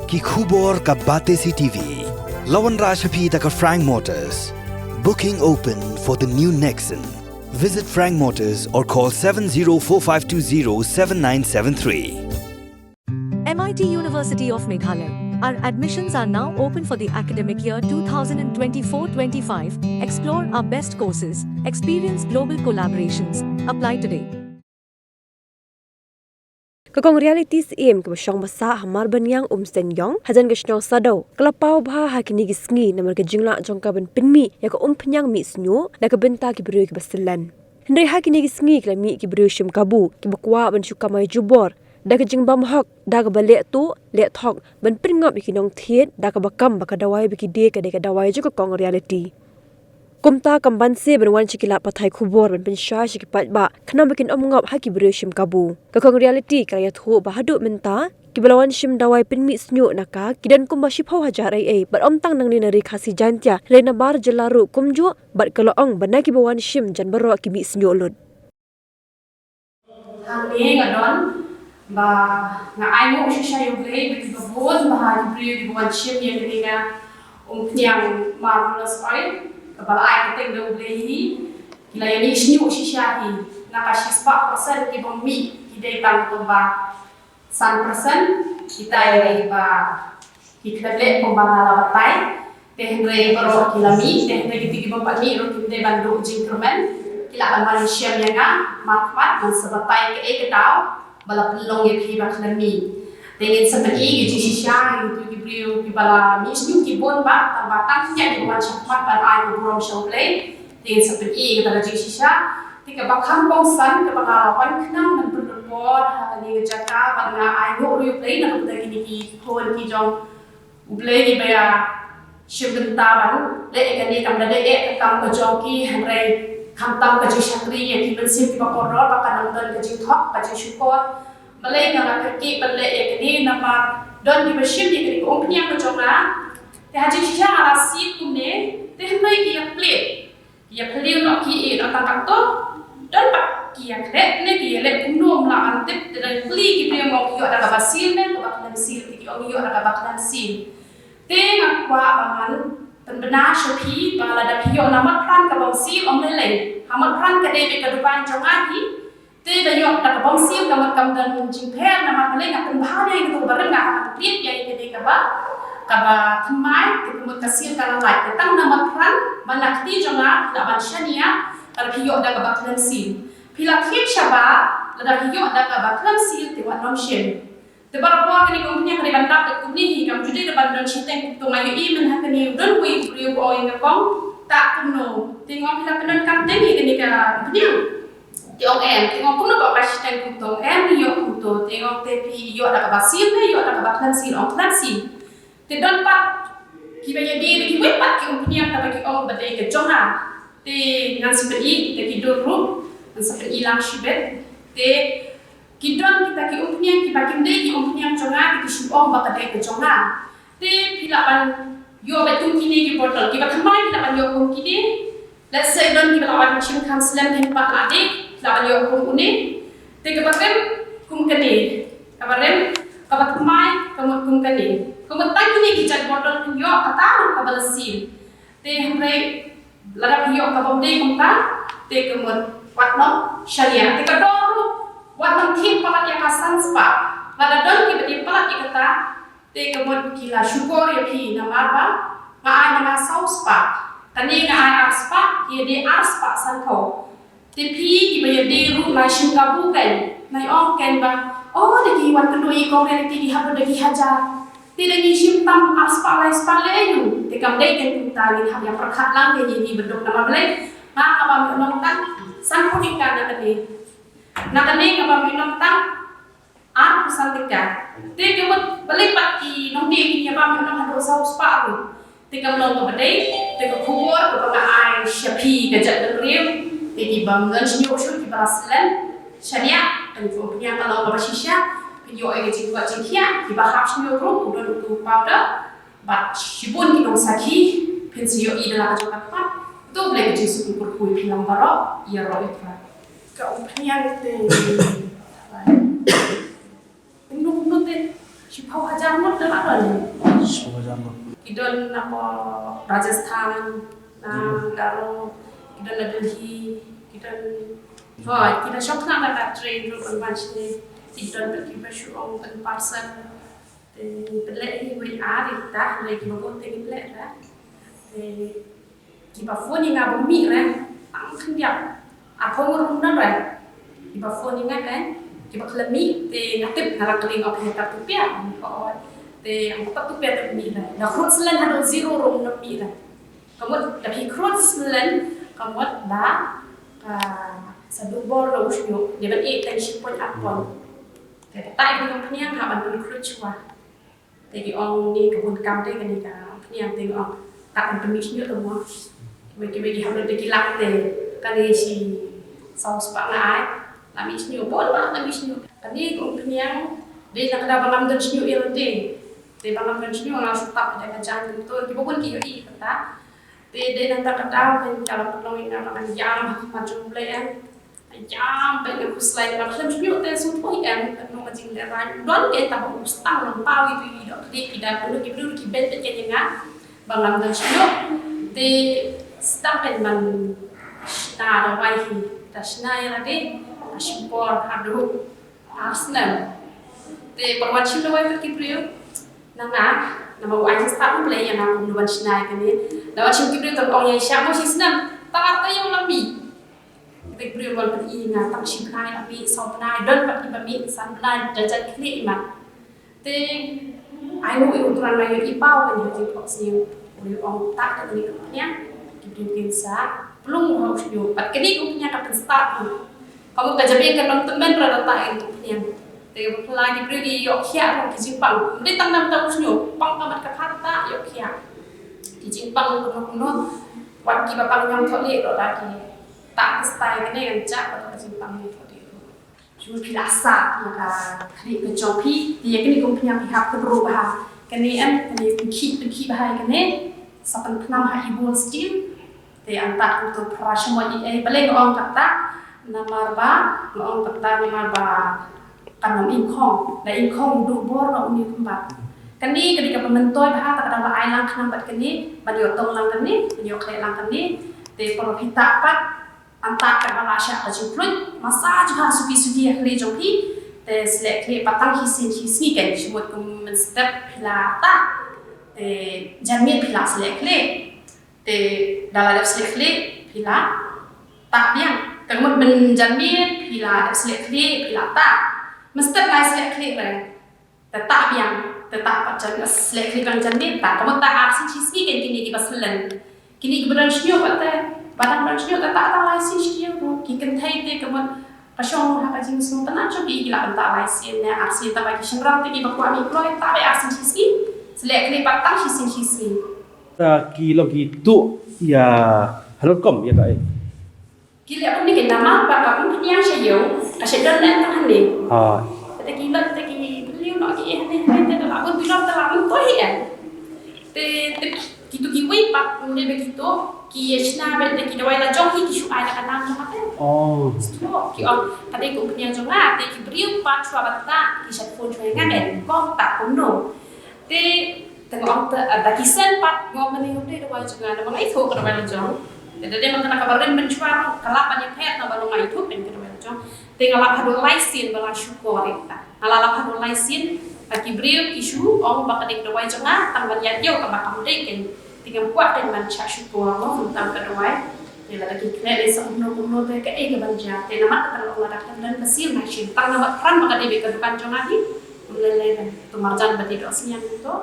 ki khubor ka bate CTV. Lawan Rajaphi taka Frank Motors. Booking open for the new Nexon. Visit Frank Motors or call 7045207973. MIT University of Meghalaya. Our admissions are now open for the academic year 2024-25. Explore our best courses, experience global collaborations. Apply today. Kakong realities im ke basyong basa hamar banyang Sten Yong hajan gesnyo sado kelapau bha hakini gisngi namar ke jingla jongka ben pinmi ya ke penyang mi snyo na ke benta ki bru ke baselan hendai hakini gisngi ke mi ki bru shim kabu ki bakwa ben syuka mai jubor da ke jingbam hok da ke balek tu lek thok ben pingop ki nong thiet da ke bakam bakadawai biki de ke dawai ju kakong reality Kumta kambanse berwan cikila patai kubor ben pensyai cikipat ba kena bikin ngop haki beri shim kabu. Kakong reality kaya thu bahaduk menta kibelawan shim dawai penmi snyuk naka kidan kumba shipau hajar ai bar omtang nang ni nari khasi jantia rena bar jelaru kumju bar kaloong bana kibawan shim jan baro kimi snyuk lud. Kami ngadon ba nga ayo shisha yuglei bitu bon bahagi beri kibawan shim yang ketika nyang marvelous oil Kepala air keteng dah beli kila yang ni sini shisha hi nak kasih 4% di bumi kita tang tomba 1% kita ini ba kita lek pembangunan batai tehre baru kilami tehre kita bapa ni rutin de bandu jingkromen kila Malaysia yang makmat dan sebatai ke tahu balap long yang kita kilami dengan seperti itu shisha itu diberi kepala misnu kibon ba tambah tangnya di bawah syakmat dan air burung showplay dengan seperti itu kita shisha tiga bakam bongsan ke pengalaman kenang dan berdebor hari kerja pada air burung play dan kita kini kihon kijong play di bawah syurga baru lek kini kami ada kam kejoki hari kam kerja syakri yang dibensin di bawah koror bahkan nonton kerja top kerja syukur Malay nga kaki balai ekni nama don di mesin di kiri kompeni yang kejonga teh haji sisa alasi kumne teh mulai kia plate nak ki tangkap tu don pak kia kret ne kia lek kumno mula antep dan beli kita mau kio ada kabasil ne kabakalan sil kio kio ada kabakalan sil teh ngakwa aman penbenar Shopee bala ada kio nama plan kabang sil lele hamat plan kadai kedepan jongahi Tadi banyak tak bangsil kamar dan jingper nama kalian nak penbahan yang itu barang nak create yang ini kaba temai kemudian kasih kalau lain tentang nama peran manakti jangan lawan syania kalau hiyo ada kaba klansil pila kit syaba ada hiyo ada kaba klansil tiwat nomsyen tebar apa kini kompeni yang dibantak kompeni kamu jadi depan dan syiteng tu ngayu iman hakani don we beriu oing ngapong tak kuno tengok pila penan kapten ini kan kompeni Tiong tengok pun nak kasih tengok tong ni yo untuk tengok tapi yo ada kabasil ni yo ada kabaklan sil ongklan sil. Tidak pak kita jadi kita pak kita punya tapi kita badai ke jonga. Te ngan seperti te tidur rum ngan seperti hilang shibet. Te kita punya kita punya jonga kita shibong badai ke jonga. Te pilapan yo betul kini kita portal kita kembali pilapan yo kum kini. Let's say don kita lawan macam kanselan tempat adik. Lawan yo kum ini, tiga pakem kum kene, kabarem kabat kumai kum kene, kum tang kini kita botol yo kata kabal sil, te hamre ladap yo kabam de kum ta, te kum watno syariah, te kadoru watno tim palat yang kasan spa, ladap don kita tim palat ikata, te kum kila syukur ya pi nama apa, ngai nama saus spa, tani ngai arspa, dia di arspa sanko. Tapi kita jadi rumah nasi kabu kan, nai kan bang, lagi wan kedua ikon realiti di haba lagi hajar, tidak ni simpang aspalai you, tekam dek kan kita ni hab yang perkat lang kan jadi bentuk nama belai, mak apa minum tang, sang punikan nak ni apa minum tang, ar pesantikan, tekam balik pagi nanti ini apa minum hado saus paru, tekam long kebedai, tekam kubur kepengai syapi kejat beriu. Jadi bangun senyum usul di balasan syariah dan kemudian kalau apa sisya video yang juga jengkia di bahas senyum rum udah untuk powder bat shibun kita saki pensio i dalam juga apa itu boleh jadi super kui film baru ya roh itu kemudian itu 10 hajar mut dah ada ni. 10 jam. Kidon apa Rajasthan, Garo, kidon Delhi, kidon kita shop nak ada train tu banyak ni. Kidon kita syurong dan parcel. Pelak ni ada dah lagi bagus tinggi pelak dah. Kita phone ni ngah bumi dah, tang kendiap. Apa ngurung dah dah. Kita phone ni ngah kan, kita kelemi, ngatip ngarak keling apa yang tak tupiak. Ang patupya tak mila. Na krutslan hado zero rom na mila. Kamot tapi krutslan kamot da sa dubor ro usyo. Di ban e tension point upon. Tai ko pniang ha ban krutchwa. Te ong ni kabun kam te kan ka pniang te ong tak ban permission yo mo. Bagi hado de kilak te kali si saus pa na ai. La mission yo bon ba la mission yo. Ani ko pniang de nak da ban dan syo irte. Di dalam pensiun orang suka pada kajian itu, kita pun kiri kata. Di nanti kata kan kalau penolong orang jam macam belayan, jam banyak kuslai macam pensiun itu semua yang penolong macam leran. Don kita bawa ustang lampau itu hidup. Di kita perlu kita berjaya dengan bangun pensiun. Di stang kan man snar awai hi, tasna yang ada asympor hadu Arsenal. Di perwakilan awai kita nama uang start mulai yang aku nuan Cina ini. Lawan cuma kita tu orang yang siapa sih senang. Tak ada yang lebih. Kita beri wal beringat tak Cina lebih sopan. Dan bagi kami santai jajan klik iman. Te, ayo ukuran layu ipau kan jadi posnya. Oleh orang tak ada ni punya. Kita bisa belum harus jauh. Pat kini punya kapan start. Kamu kajabi kan teman berada tak itu punya. Tapi lagi beri yok kia di Jepang. Mesti tanam terus nyo. Pang kamat kata yok kia. Di Jepang kuno buat kita pang yang tolik lagi. Tak style ni kan cak pada Jepang ni tolik. Cuma pilasa maka kali kejopi dia kini punya pihak berubah. Kini kini bahaya kini sapan penam ibu steel. Dia antar untuk perasaan balik orang kata nama ba orang kata nama ba kanam inkong, la inkong du bor na uni kumbat. Kani ketika pementoy bah tak ada ai lang kanam bat kani, banyo tong lang kani, banyo kle lang kani, te por pita pat antak ka balasya ka jiplut, massage ha suki kle jongpi, te selek kle patang hisin kan semut kum step pilata, te jamit pila selek kle, te dalam selek kle pila tak biang, kemudian menjamit pila selek kle pila tak. Mesti lai selek klikเลยtetap yang tetap macam selek klik yang jadi tak kamu tak asin sih kan kini di baselan kini kebetulan sih kata badan beran sih tak lai sih dia tu kita thai dia kamu pasang apa jenis semua tenang coba gila tak lai sih ni asin tak bagi sembarang tu kita buat mikro tak ada asin sih selek klik patang sih Kilo gitu ya halkom ya kak. Gila pun ni kita nama bapak pun yang saya kasih dan tak ni. Kita gila kita beliau nak ni kita dah pun bilang dah pun tu ya. Kita kiwi pak ni begitu kiesna benda kita wala joki kisu ada kanang macam apa. Stop ki on tadi ko punya jonga te ki beliau pak chua bata kisah pun chua ngaden kok tak kuno. Tengok ada kisah pak ngomong ni udah wala jonga nama itu ke wala jong. Jadi makna kabarin mencuar kalapan yang pet na balong itu pen kita macam tinggal hadu laisin bala syukur kita ala hadu laisin bagi beliau isu orang bakal dikdawai jonga tambah yatyo ka bakal deken tinggal buat dan manca syukur Allah tentang kedua dia lagi kena desa umno te ke banja te nama terlalu ada dan kesir macam tang nama peran bakal dibeka dukan jonga ni mulai tu marjan berarti dosnya itu